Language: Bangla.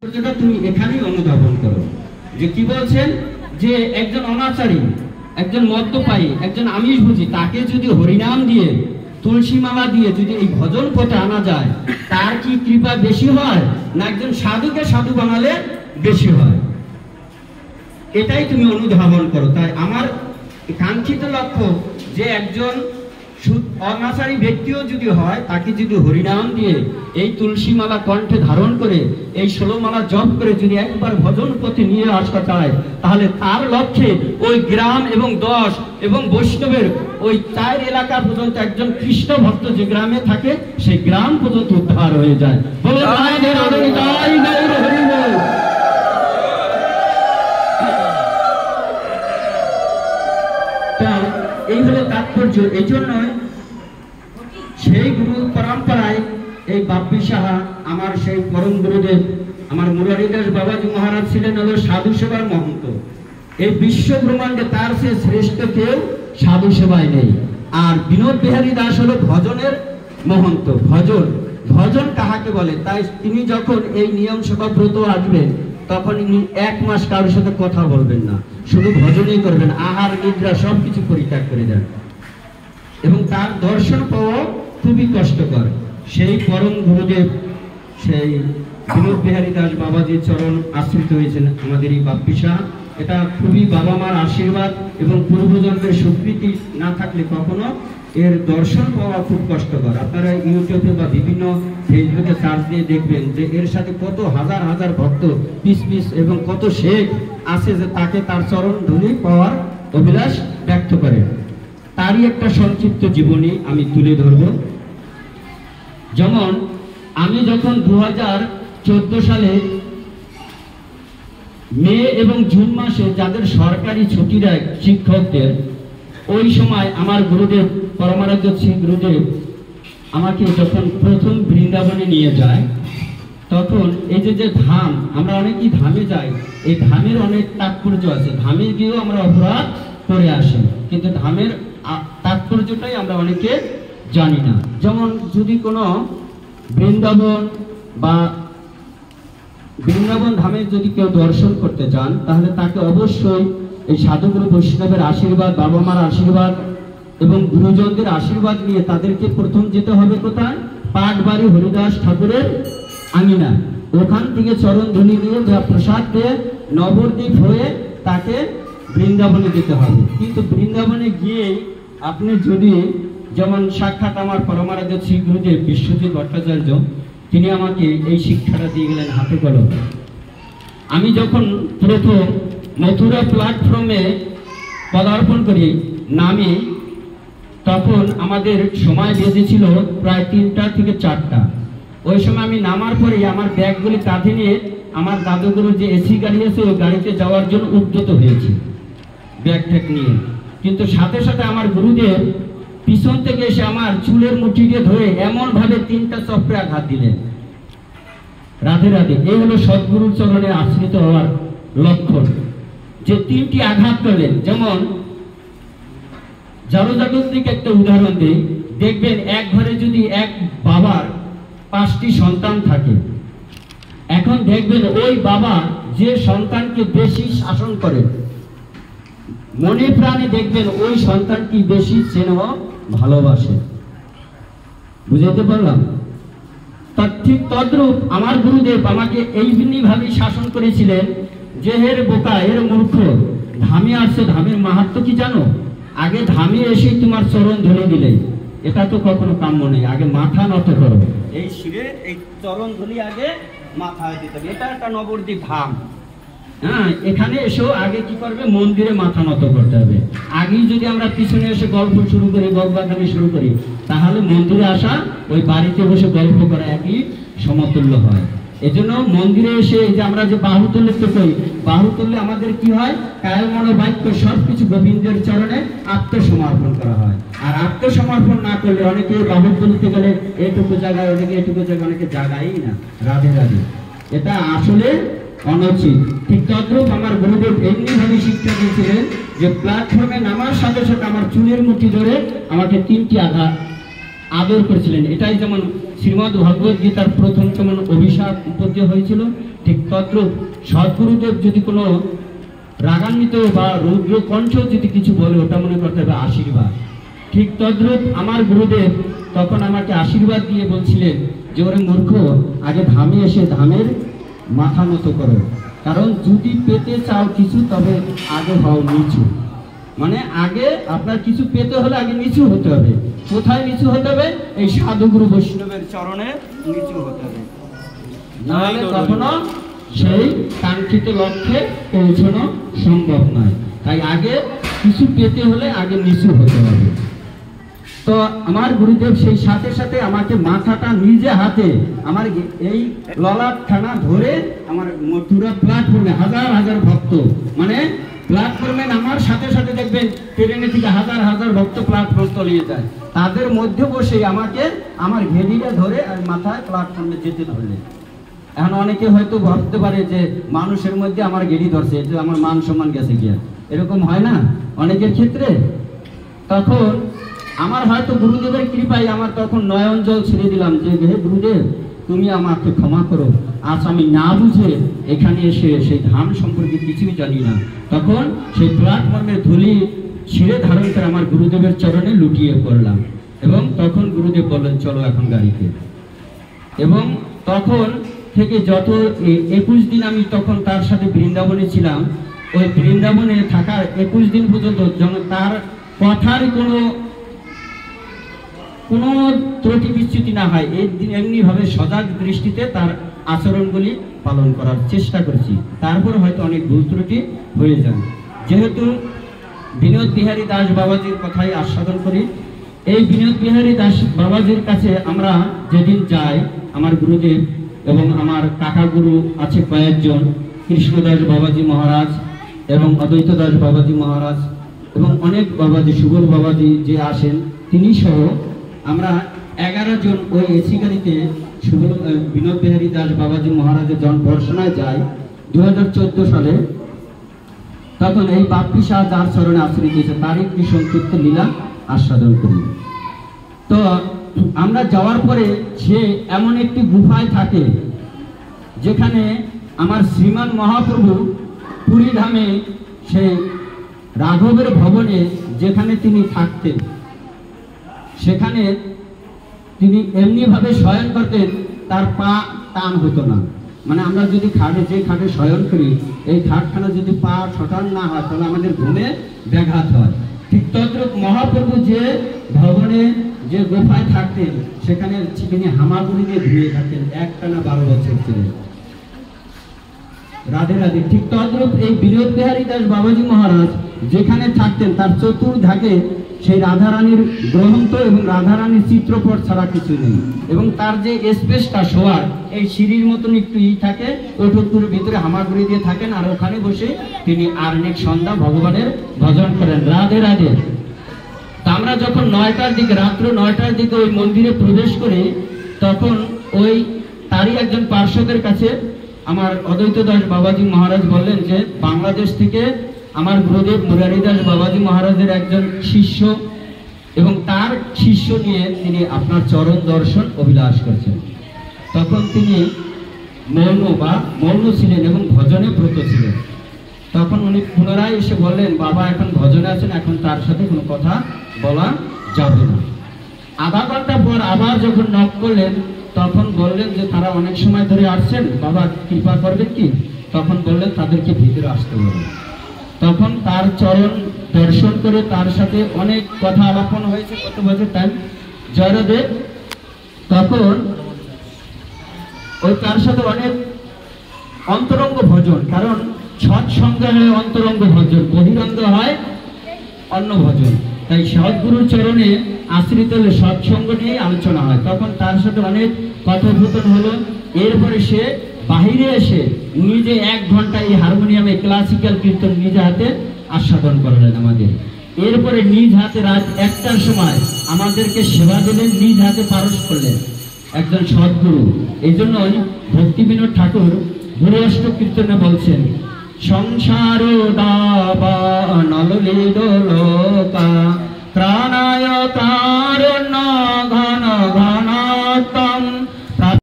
যেটা তুমি এখানেই অনুধাবন করো যে কি বলছেন যে একজন অনাচারী, একজন মদ্যপায়ী, একজন আমিষভোজী তাকে যদি হরিনাম দিয়ে তুলসী মালা দিয়ে যদি এই ভজন পথে আনা যায় তার কি কৃপা বেশি হয় না একজন সাধুকে সাধু বানালে বেশি হয়? এটাই তুমি অনুধাবন করো। তাই আমার কাঙ্ক্ষিত লক্ষ্য যে একজন অনাচারী ব্যক্তিও যদি হয় তাকে যদি হরিনাম দিয়ে এই তুলসী মালা কণ্ঠে ধারণ করে এই 16 মালা জপ করে যদি একবার ভজন পথে নিয়ে আসা যায় তাহলে তার লক্ষ্যে ওই গ্রাম এবং 10 এবং বৈষ্ণবের ওই 4 এলাকা পর্যন্ত একজন কৃষ্ণ ভক্ত যে গ্রামে থাকে সেই গ্রাম পর্যন্ত উদ্ধার হয়ে যায়। বলে রাধে রাধে জয় গৌর হরি বল। এই হলো তাৎপর্য। এই জন্য সেই গুরু পরম্পরায় এই বাপ্পি সাহা আমার সেই পরম গুরুদেব আমার মুরারিদাস বাবাজি মহারাজ ছিলেন হলো সাধু সেবার মহন্ত। এই বিশ্ব ব্রহ্মাণ্ডে তার সে শ্রেষ্ঠ কেউ সাধু সেবায় নেই। আর বিনোদ বিহারী দাস হলো ভজনের মহন্ত। ভজন ভজন কাহাকে বলে? তাই তিনি যখন এই নিয়ম সভা ব্রত আসবেন তখন ইনি 1 মাস কারোর সাথে কথা বলবেন না, শুধু ভজনই করবেন, আহার নিদ্রা সবকিছু পরিত্যাগ করে দেন। এবং তার দর্শন পাওয়া খুবই কষ্টকর। সেই পরম গুরুদেব সেই বিনোদ বিহারী দাস বাবাজির চরণ আশ্রিত হয়েছেন আমাদের এই বাপ্পি সাহা। এটা খুবই বাবা মার আশীর্বাদ এবং পূর্বজন্মের স্বীকৃতি না থাকলে কখনো এর দর্শন পাওয়া খুব কষ্টকর। আপনারা ইউটিউবে বা বিভিন্ন ফেসবুকে সার্চ দিয়ে দেখবেন যে এর সাথে কত হাজার হাজার ভক্ত পিস এবং কত শেখ আছে যে তাকে তার চরণ ধুলি পাওয়ার অভিলাষ ব্যক্ত করে। তারই একটা সংক্ষিপ্ত জীবনী আমি তুলে ধরব। যেমন আমি যখন 2014 সালে মে এবং জুন মাসে যাদের সরকারি ছুটি দেয় শিক্ষকদের, ওই সময় আমার গুরুদেব পরমারাধ্য শ্রী গুরুদেব আমাকে যখন প্রথম বৃন্দাবনে নিয়ে যায় তখন এই যে ধাম, আমরা অনেকেই ধামে যাই, এই ধামের অনেক তাৎপর্য আছে। ধামে গিয়েও আমরা অপরাধ করে আসি, কিন্তু ধামের তাৎপর্যটাই আমরা অনেকে জানি না। যেমন যদি কোনো বৃন্দাবন বা বৃন্দাবন ধামে যদি কেউ দর্শন করতে চান তাহলে তাকে অবশ্যই এই সাধুগুরু বৈষ্ণবের আশীর্বাদ, বাবা মার আশীর্বাদ এবং গুরুজনদের আশীর্বাদ নিয়ে তাদেরকে প্রথম যেতে হবে কোথায়? পাটবাড়ি হরিদাস ঠাকুরের আঙিনা। ওখান থেকে চরণ ধুলি দিয়ে প্রসাদ দিয়ে নবদ্বীপ হয়ে তাকে বৃন্দাবনে যেতে হবে। কিন্তু বৃন্দাবনে গিয়ে আপনি যদি যেমন সাক্ষাৎ আমার পরমারাধ্য শ্রী গুরুদেব বিশ্বজিৎ ভট্টাচার্য তিনি আমাকে এই শিক্ষাটা দিয়ে গেলেন হাতে কলম। আমি যখন প্রথম মথুরা প্ল্যাটফর্মে পদার্পণ করি নামি তখন আমাদের সময় বেজেছিল প্রায় 3টা থেকে 4টা। ওই সময় আমি নামার পরে আমার ব্যাগগুলি কাঁধে নিয়ে আমার দাদুগুরু যে এসি গাড়ি আছে ওই গাড়িতে যাওয়ার জন্য উদ্যত হয়েছি ব্যাগ ট্যাগ নিয়ে। কিন্তু সাথে সাথে আমার গুরুদেব পিছন থেকে এসে আমার চুলের মুঠি দিয়ে ধরে এমন ভাবে 3টা চক্রে আঘাত দিলেন। রাধে রাধে। এই হলো সদ্গুরুর চরণে আশ্রিত হওয়ার লক্ষণ, যে 3টি আঘাত করলেন। যেমন জড়জগৎ একটা উদাহরণ দিই, দেখবেন এক ঘরে যদি এক বাবার 5টি সন্তান থাকে, এখন দেখবেন ওই বাবা যে সন্তানকে বেশি শাসন করে মনে প্রাণে দেখবেন ওই সন্তানটি বেশি স্নেহ ভালোবাসে। বুঝাতে পারলাম? ঠিক তদ্রূপ আমার গুরুদেব আমাকে এইভাবে শাসন করেছিলেন যে হের বোকা, এর মূর্খ, ধামে আসছে, ধামের মাহাত্ম কি জানো? আগে ধামে এসে তোমার চরণ ধরে দিলে এটা তো কখনো কাম্য নেই, আগে মাথা নত করো। এই শিরে এই চরণ ধরি আগে মাথায় দিতে হবে। এটা একটা নবদ্বীপ ধাম। হ্যাঁ, এখানে এসেও আগে কি করবে? মন্দিরে মাথা নত করতে হবে। আগেই যদি আমরা পিছনে এসে গল্প শুরু করি, বকবাগানি শুরু করি, তাহলে মন্দিরে আসা ওই বাড়িতে বসে গল্প করা একই সমতুল্য হয়। এজন্য মন্দিরে এসে এই যে আমরা যে বাহু তুলতে করি, বাহু তুললে আমাদের কি হয়? কায় মন বাক্য সবকিছু গোবিন্দের চরণে আত্মসমর্পণ করা হয়। আর আত্মসমর্পণ না করলে অনেকে বাহু তুলতে গেলে এইটুকু জায়গায়, অনেকে এইটুকু জায়গায়, অনেকে জায়গায়ই না। রাধে রাধে। এটা আসলে অনুচিত। ঠিক তদ্রূপ আমার গুরুদেব এমনিভাবে শিক্ষা দিয়েছিলেন যে প্ল্যাটফর্মে নামার সাথে সাথে আমার চুলের মুঠি ধরে আমাকে 3টি আঘাত আদর করেছিলেন। এটাই যেমন শ্রীমদ্ ভগবত গীতার প্রথম যেমন অভিশাপ উপদ্য হয়েছিল, ঠিক তদ্রূপ সদ্গুরুদেব যদি কোনো রাগান্বিত বা রৌদ্র কণ্ঠ যদি কিছু বলে, ওটা মনে করতে হবে আশীর্বাদ। ঠিক তদ্রূপ আমার গুরুদেব তখন আমাকে আশীর্বাদ দিয়ে বলছিলেন যে, ওরে মূর্খ, আগে ধামে এসে ধামের মাথা নত করো, কারণ যদি পেতে চাও কিছু তবে আগে হও নিচু। মানে আগে আপনার কিছু পেতে হলে আগে নিচু হতে হবে। কোথায় নিচু হতে হবে? এই সাধুগুরু বৈষ্ণবের চরণে নিচু হতে হবে, নাহলে কখনো সেই কাঙ্ক্ষিত লক্ষ্যে পৌঁছানো সম্ভব নয়। তাই আগে কিছু পেতে হলে আগে নিচু হতে হবে। তো আমার গুরুদেব সেই সাথে সাথে আমাকে মাথাটা নিজে হাতে আমার এই ললাটখানা ধরে আমার মথুরা প্ল্যাটফর্মে হাজার হাজার ভক্ত, মানে প্ল্যাটফর্মে আমার সাথে সাথে দেখবেন ট্রেনে থেকে হাজার হাজার ভক্ত প্ল্যাটফর্ম তলিয়ে যায়, তাদের মধ্যে বসে আমাকে আমার ঘেড়িটা ধরে আর মাথায় প্ল্যাটফর্মে যেতে ধরলেন। এখন অনেকে হয়তো ভাবতে পারে যে মানুষের মধ্যে আমার ঘেড়ি ধরছে, যে আমার মান সম্মান গেছে গিয়া, এরকম হয় না অনেকের ক্ষেত্রে। তখন আমার হয়তো গুরুদেবের কৃপায় আমার তখন নয়ন জল ছেড়ে দিলাম যে, হে গুরুদেব, তুমি আমাকে ক্ষমা করো, আজ আমি না বুঝে এখানে এসে সেই ধাম সম্পর্কে কিছুই জানি না। তখন সেই প্ল্যাটফর্মের ধুলি ছিঁড়ে ধারণ করে আমার গুরুদেবের চরণে লুটিয়ে পড়লাম, এবং তখন গুরুদেব বললেন, চলো এখন গাড়িতে। এবং তখন থেকে যত 21 দিন আমি তখন তার সাথে বৃন্দাবনে ছিলাম, ওই বৃন্দাবনে থাকার 21 দিন পর্যন্ত যেন তার কথার কোনো ত্রুটি বিচ্যুতি না হয়, এমনিভাবে সজাগ দৃষ্টিতে তার আচরণগুলি পালন করার চেষ্টা করেছি। তারপর হয়তো অনেক ভুল ত্রুটি হয়ে যায়। যেহেতু বিনোদ বিহারী দাস বাবাজির কথাই আস্বাদন করি, এই বিনোদ বিহারী দাস বাবাজির কাছে আমরা যেদিন যাই, আমার গুরুদেব এবং আমার কাকা গুরু আছে কয়েকজন, কৃষ্ণদাস বাবাজি মহারাজ এবং অদ্বৈত দাস বাবাজি মহারাজ এবং অনেক বাবাজি, সুবল বাবাজি যে আসেন, তিনি সহ আমরা 11 জন ওই এসি গাড়িতে বিনোদ বিহারী দাস বাবাজি মহারাজের জন্মবর্ষণায় যাই 2014 সালে। তখন এই বাপ্পি শাহ যার চরণে আশ্রয় দিয়েছে তার একটি সংক্ষিপ্ত লীলা আস্বাদন করি। তো আমরা যাওয়ার পরে সে এমন একটি গুফায় থাকে যেখানে আমার শ্রীমান মহাপ্রভু পুরী ধামে সেই রাঘবের ভবনে যেখানে তিনি থাকতেন, সেখানে তিনি এমনিভাবে শয়ন করতেন, তার পা টান হতো না। মানে আমরা যদি যে খাটে শয়ন করি, এই খাটখানা যদি পা ছটান না হয় তাহলে আমাদের ঘুমে ব্যাঘাত হয়। ঠিক তদ্রূপ মহাপ্রভু যে ভবনে যে গুফায় থাকতেন, সেখানে তিনি হামাগুড়ি দিয়ে ঘুমিয়ে থাকতেন একটানা 12 বছর ছিলেন। রাধে রাধে। ঠিক তদ্রূপ এই বিনোদ বিহারী দাস বাবাজি মহারাজ যেখানে থাকতেন, তার চতুর্ধাকে সেই রাধারানীর গ্রন্থ এবং রাধারানীর চিত্রপট ছাড়া কিছু নেই, এবং তার যে স্পেসটা শোয়ার, এই সিঁড়ির মতন একটু থাকে, ওটুকুর ভিতরে হামাগুড়ি দিয়ে থাকেন, আর ওখানে বসে তিনি আর্নিক সন্ধ্যা ভগবানের ভজন করেন। রাধে রাধে। তা আমরা যখন 9টার দিকে, রাত্র 9টার দিকে ওই মন্দিরে প্রবেশ করি, তখন ওই তারই একজন পার্শ্বদের কাছে আমার অদ্বৈত দাস বাবাজি মহারাজ বললেন যে, বাংলাদেশ থেকে আমার গুরুদেব মুরারি দাস বাবাজি মহারাজের একজন শিষ্য এবং তার শিষ্য নিয়ে তিনি আপনার চরণ দর্শন অভিলাষ করছেন। তখন তিনি মৌন ছিলেন এবং ভজনে ব্রত ছিলেন। তখন উনি পুনরায় এসে বললেন, বাবা এখন ভজনে আছেন, এখন তার সাথে কোনো কথা বলা যাবে না। আধা ঘন্টা পর আবার যখন নক করলেন, তখন বললেন যে তারা অনেক সময় ধরে আসছেন, বাবা কৃপা করবেন কি? তখন বললেন তাদেরকে ভিতরে আসতে বলুন। তখন তার চরণ দর্শন করে তার সাথে অনেক কথা আলাপন হয়েছে। কত বছর টাইম জয়দেব। তখন ওই তার সাথে অনেক অন্তরঙ্গ ভজন, কারণ সৎসঙ্গ হয় অন্তরঙ্গ ভজন, বহিরঙ্গ হয় অন্য ভজন। তাই সদ্গুরুর চরণে আশ্রিত হলে সৎসঙ্গ নিয়ে আলোচনা হয়। তখন তার সাথে অনেক কথোপকথন হলো। এরপরে সে বাহিরে এসে নিজে 1 ঘন্টা এই হারমোনিয়ামে ক্লাসিক্যাল কীর্তন নিজে হাতে আস্বাদন করলেন আমাদের। এরপরে নিজ হাতে রাত 1টার সময় আমাদেরকে সেবা দিলেন, নিজ হাতে পারস করলেন, একজন সদ্গুরু। এই জন্যই ভক্তি বিনোদ ঠাকুর গুরু অষ্ট কীর্তনে বলছেন, সংসার ত্রাণায় কারণ ঘন ঘনতা